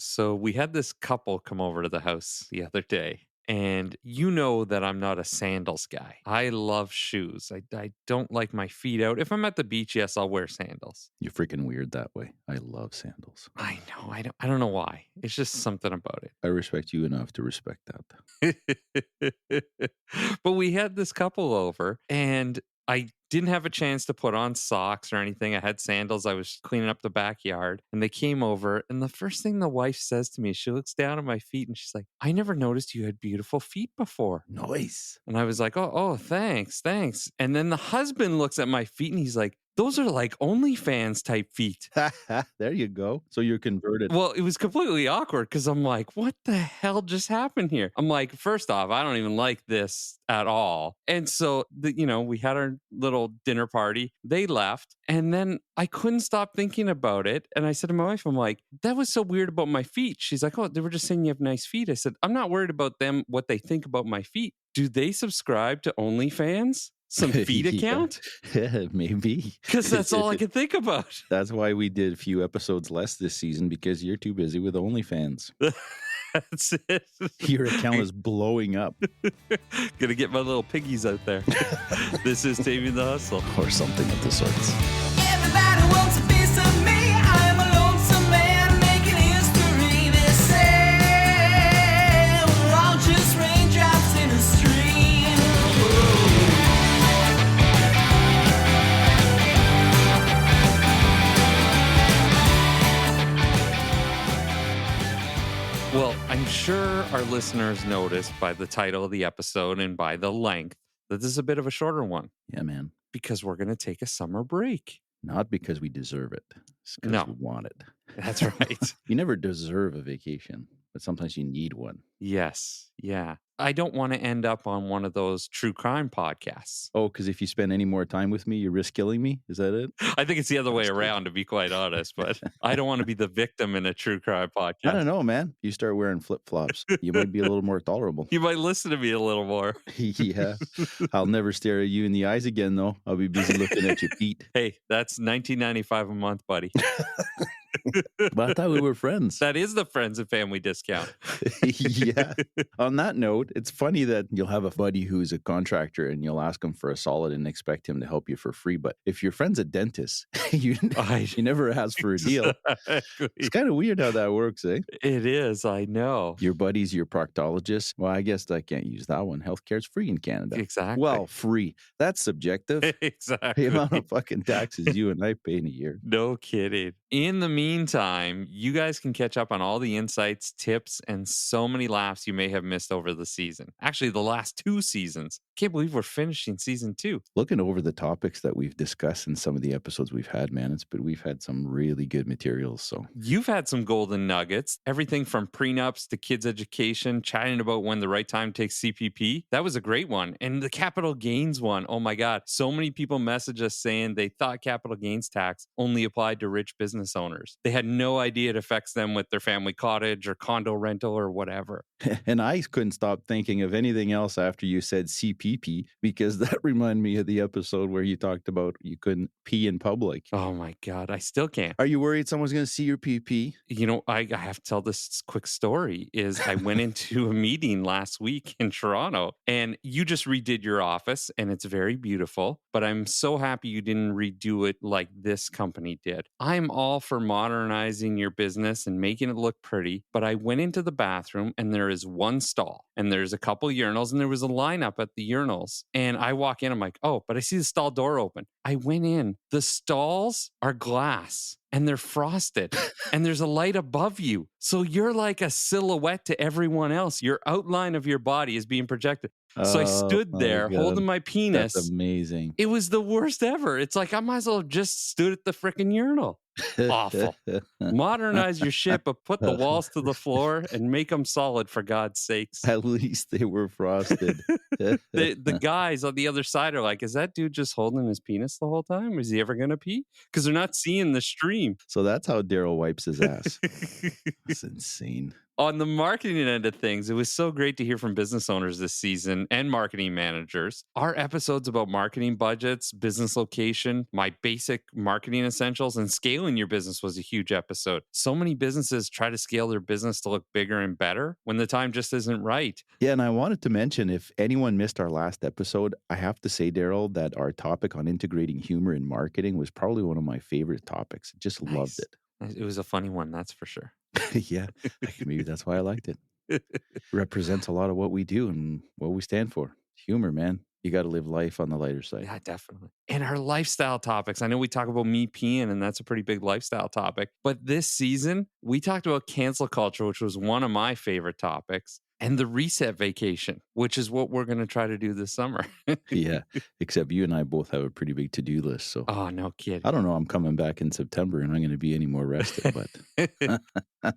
So we had this couple come over to the house the other day. And you know that I'm not a sandals guy. I love shoes. I don't like my feet out. If I'm at the beach, yes, I'll wear sandals. You're freaking weird that way. I love sandals. I know. I don't know why. It's just something about I respect you enough to respect that. it. But we had this couple over and I didn't have a chance to put on socks or anything. I had sandals. I was cleaning up the backyard and they came over. And the first thing the wife says to me, she looks down at my feet and she's like, I never noticed you had beautiful feet before. Nice. And I was like, oh, thanks. And then the husband looks at my feet and he's like, those are like OnlyFans type feet. There you go. So you're converted. Well, it was completely awkward because I'm like, what the hell just happened here? I'm like, first off, I don't even like this at all. And so, we had our little dinner party. They left. And then I couldn't stop thinking about it. And I said to my wife, I'm like, that was so weird about my feet. She's like, oh, they were just saying you have nice feet. I said, I'm not worried about them, what they think about my feet. Do they subscribe to OnlyFans? Some feet account? Yeah, maybe. Because that's all I can think about. That's why we did a few episodes less this season, because you're too busy with OnlyFans. That's it. Your account is blowing up. Gonna get my little piggies out there. This is Taming the Hustle. Or something of the sorts. Everybody wants a piece of me. I am a lonesome man making history. They say we're all just raindrops in a stream. Well, I'm sure our listeners noticed by the title of the episode and by the length that this is a bit of a shorter one Yeah, man. because we're going to take a summer break. Not because we deserve it. It's because No. we want it. That's right. You never deserve a vacation, but sometimes you need one. Yes. Yeah. I don't want to end up on one of those true crime podcasts. Oh, because if you spend any more time with me, you risk killing me? Is that it? I think it's the other way That's good. around, to be quite honest, but I don't want to be the victim in a true crime podcast. I don't know, man. You start wearing flip-flops, you might be a little more tolerable. You might listen to me a little more. Yeah. I'll never stare at you in the eyes again, though. I'll be busy looking at your feet. Hey, that's $19.95 a month, buddy. But I thought we were friends. That is the friends and family discount. Yeah. On that note, it's funny that you'll have a buddy who's a contractor and you'll ask him for a solid and expect him to help you for free. But if your friend's a dentist, you never ask for a deal. Exactly. It's kind of weird how that works, eh? It is, I know. Your buddy's your proctologist. Well, I guess I can't use that one. Healthcare's free in Canada. Exactly. Well, free. That's subjective. Exactly. The amount of fucking taxes you and I pay in a year. No kidding. In the meantime, you guys can catch up on all the insights, tips, and so many laughs you may have missed over the season. Actually, the last 2 seasons. Can't believe we're finishing season 2. Looking over the topics that we've discussed in some of the episodes we've had, man, we've had some really good materials. So You've had some golden nuggets, everything from prenups to kids' education, chatting about when the right time to take CPP. That was a great one. And the capital gains one. Oh my God. So many people messaged us saying they thought capital gains tax only applied to rich business owners. They had no idea it affects them with their family cottage or condo rental or whatever. And I couldn't stop thinking of anything else after you said CPP, because that reminded me of the episode where you talked about you couldn't pee in public. Oh my God. I still can't. Are you worried someone's going to see your PP? You know, I have to tell this quick story is I went into a meeting last week in Toronto and you just redid your office and it's very beautiful, but I'm so happy you didn't redo it like this company did. I'm all for modernizing your business and making it look pretty, but I went into the bathroom and there is one stall and there's a couple urinals and there was a lineup at the urinals and I walk in, I'm like, oh, but I see the stall door open. I went in, the stalls are glass and they're frosted and there's a light above you. So you're like a silhouette to everyone else. Your outline of your body is being projected. So I stood there holding my penis. That's amazing. It was the worst ever. It's like I might as well have just stood at the freaking urinal. Awful. Modernize your shit, but put the walls to the floor and make them solid for God's sakes. At least they were frosted. The guys on the other side are like, is that dude just holding his penis the whole time? Is he ever going to pee? Because they're not seeing the stream. So that's how Darryl wipes his ass. That's insane. On the marketing end of things, it was so great to hear from business owners this season and marketing managers. Our episodes about marketing budgets, business location, my basic marketing essentials, and scaling your business was a huge episode. So many businesses try to scale their business to look bigger and better when the time just isn't right. Yeah, and I wanted to mention, if anyone missed our last episode, I have to say, Darryl, that our topic on integrating humor in marketing was probably one of my favorite topics. Just loved Nice. It was a funny one, that's for sure. it. Yeah, maybe that's why I liked it. Represents a lot of what we do and what we stand for. Humor, man. You got to live life on the lighter side. Yeah, definitely. And our lifestyle topics. I know we talk about me peeing, and that's a pretty big lifestyle topic. But this season, we talked about cancel culture, which was one of my favorite topics, and the reset vacation, which is what we're going to try to do this summer. Yeah, except you and I both have a pretty big to-do list. So Oh, no kidding. I don't know. I'm coming back in September and I'm going to be any more rested, but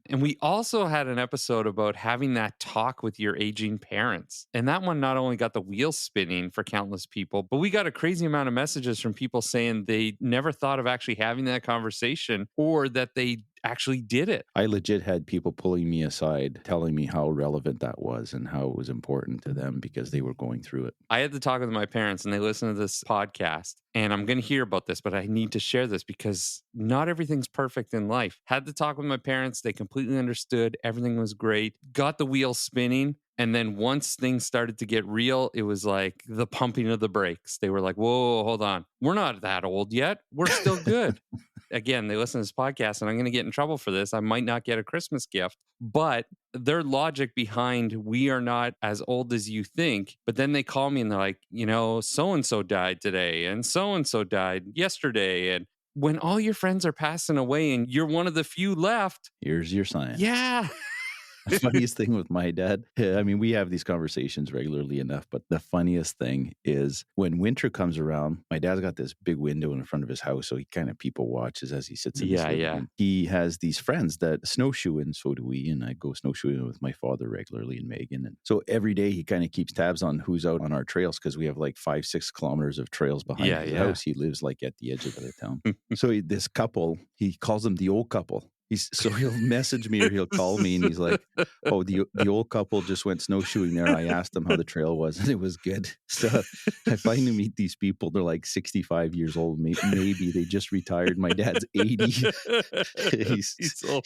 And we also had an episode about having that talk with your aging parents. And that one not only got the wheels spinning for countless people, but we got a crazy amount of messages from people saying they never thought of actually having that conversation or that they actually did it. I legit had people pulling me aside, telling me how relevant that was and how it was important to them because they were going through it. I had to talk with my parents and they listen to this podcast. And I'm going to hear about this, but I need to share this because not everything's perfect in life. Had to talk with my parents. They completely understood. Everything was great. Got the wheel spinning. And then once things started to get real, it was like the pumping of the brakes. They were like, whoa, hold on. We're not that old yet. We're still good. Again, they listen to this podcast and I'm going to get in trouble for this. I might not get a Christmas gift, but their logic behind we are not as old as you think. But then they call me and they're like, you know, so-and-so died today and so-and-so died yesterday. And when all your friends are passing away and you're one of the few left. Here's your sign. Yeah. The funniest thing with my dad, I mean, we have these conversations regularly enough, but the funniest thing is when winter comes around, my dad's got this big window in front of his house, so he kind of people watches as he sits in his living room. He has these friends that snowshoe, and so do we, and I go snowshoeing with my father regularly and Megan. And so every day he kind of keeps tabs on who's out on our trails because we have like 5-6 kilometers of trails behind his house. He lives like at the edge of the town. So this couple, he calls them the old couple. So he'll message me or he'll call me and he's like, oh, the old couple just went snowshoeing there. I asked them how the trail was and it was good. So I finally meet these people. They're like 65 years old. Maybe they just retired. My dad's 80.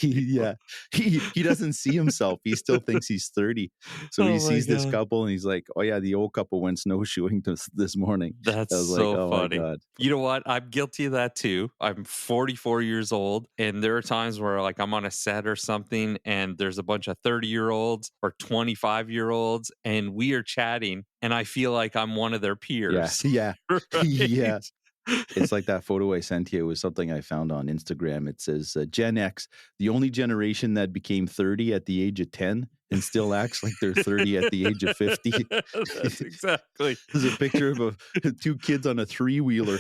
He doesn't see himself. He still thinks he's 30. So he sees this couple and he's like, oh yeah, the old couple went snowshoeing this morning. That's so funny. My God. You know what? I'm guilty of that too. I'm 44 years old and there are times where like I'm on a set or something and there's a bunch of 30-year-olds or 25-year-olds and we are chatting and I feel like I'm one of their peers. Yeah. Right? Yeah. It's like that photo I sent you. It was something I found on Instagram. It says Gen X, the only generation that became 30 at the age of 10 and still acts like they're 30 at the age of 50. That's exactly. There's a picture of two kids on a 3-wheeler.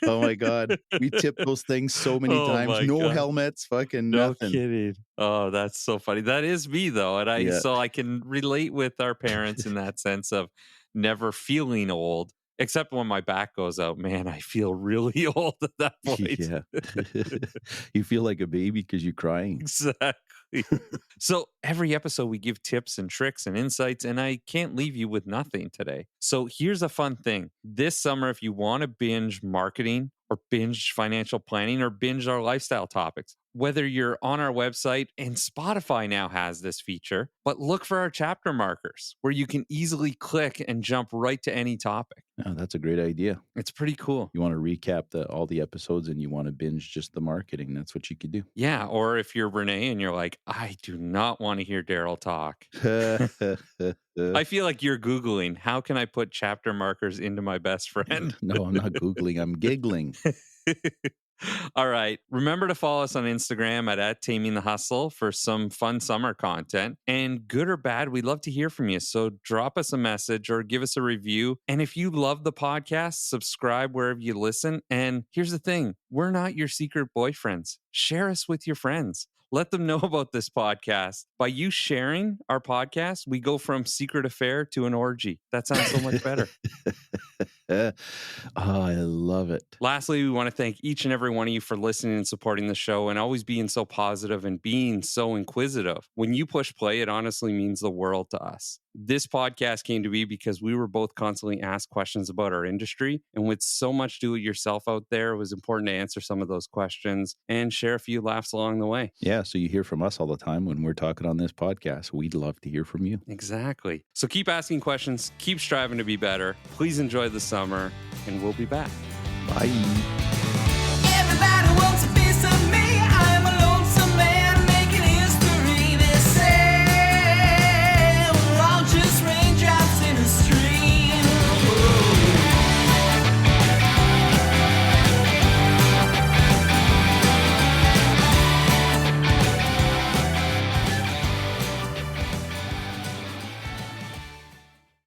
Oh my God. We tipped those things so many times. No helmets, fucking nothing. No kidding. Oh, that's so funny. That is me though. And so I can relate with our parents in that sense of never feeling old. Except when my back goes out, man, I feel really old at that point. Yeah. You feel like a baby because you're crying. Exactly. So every episode we give tips and tricks and insights, and I can't leave you with nothing today. So here's a fun thing. This summer, if you want to binge marketing or binge financial planning or binge our lifestyle topics, whether you're on our website, and Spotify now has this feature, but look for our chapter markers where you can easily click and jump right to any topic. Oh, that's a great idea. It's pretty cool. You want to recap all the episodes and you want to binge just the marketing. That's what you could do. Yeah. Or if you're René and you're like, I do not want to hear Darryl talk. I feel like you're Googling, how can I put chapter markers into my best friend? No, I'm not Googling. I'm giggling. All right. Remember to follow us on Instagram at Taming the Hustle for some fun summer content. And good or bad, we'd love to hear from you. So drop us a message or give us a review. And if you love the podcast, subscribe wherever you listen. And here's the thing. We're not your secret boyfriends. Share us with your friends. Let them know about this podcast. By you sharing our podcast, we go from secret affair to an orgy. That sounds so much better. I love it. Lastly, we want to thank each and every one of you for listening and supporting the show and always being so positive and being so inquisitive. When you push play, it honestly means the world to us. This podcast came to be because we were both constantly asked questions about our industry. And with so much do-it-yourself out there, it was important to answer some of those questions and share a few laughs along the way. Yeah, so you hear from us all the time when we're talking on this podcast. We'd love to hear from you. Exactly. So keep asking questions, keep striving to be better. Please enjoy the summer, and we'll be back. Bye. Everybody wants to be